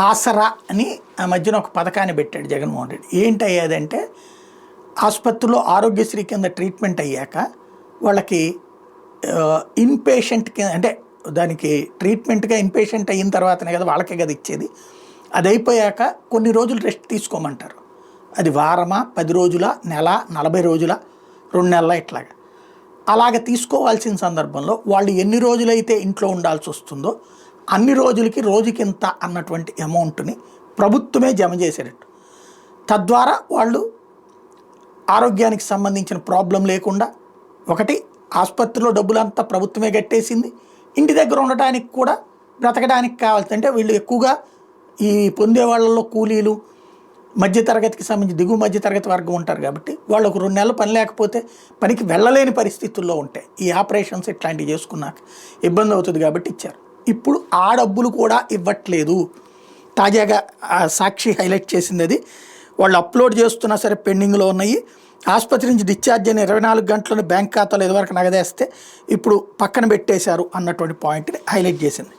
ఆసరా అని ఆ మధ్యన ఒక పథకాన్ని పెట్టాడు జగన్మోహన్ రెడ్డి. ఏంటయ్యేదంటే ఆసుపత్రిలో ఆరోగ్యశ్రీ కింద ట్రీట్మెంట్ అయ్యాక వాళ్ళకి ఇన్పేషెంట్ కింద, అంటే దానికి ట్రీట్మెంట్గా ఇన్పేషెంట్ అయిన తర్వాతనే కదా వాళ్ళకే కదా ఇచ్చేది. అది అయిపోయాక కొన్ని రోజులు రెస్ట్ తీసుకోమంటారు. అది వారమా, 10 రోజుల, నెల, 40 రోజుల, 2 నెలల, ఇట్లాగా అలాగ తీసుకోవాల్సిన సందర్భంలో వాళ్ళు ఎన్ని రోజులైతే ఇంట్లో ఉండాల్సి వస్తుందో అన్ని రోజులకి రోజుకింత అన్నటువంటి అమౌంట్ని ప్రభుత్వమే జమ చేసేటట్టు, తద్వారా వాళ్ళు ఆరోగ్యానికి సంబంధించిన ప్రాబ్లం లేకుండా, ఒకటి ఆసుపత్రిలో డబ్బులంతా ప్రభుత్వమే కట్టేసింది, ఇంటి దగ్గర ఉండటానికి కూడా బ్రతకడానికి కావాల్సి, అంటే వీళ్ళు ఎక్కువగా ఈ పొందే వాళ్ళలో కూలీలు, మధ్యతరగతికి సంబంధించి దిగువ మధ్యతరగతి వర్గం ఉంటారు కాబట్టి వాళ్ళు ఒక 2 నెలలు పని లేకపోతే పనికి వెళ్ళలేని పరిస్థితుల్లో ఉంటాయి. ఈ ఆపరేషన్స్ ఇట్లాంటివి చేసుకున్నాక ఇబ్బంది అవుతుంది కాబట్టి ఇచ్చారు. ఇప్పుడు ఆ డబ్బులు కూడా ఇవ్వట్లేదు. తాజాగా సాక్షి హైలైట్ చేసింది అది. వాళ్ళు అప్లోడ్ చేస్తున్నా సరే పెండింగ్లో ఉన్నాయి. ఆసుపత్రి నుంచి డిశ్చార్జ్ అయిన 24 గంటలను బ్యాంక్ ఖాతాలో ఇదివరకు నగదేస్తే ఇప్పుడు పక్కన పెట్టేశారు అన్నటువంటి పాయింట్ని హైలైట్ చేసింది.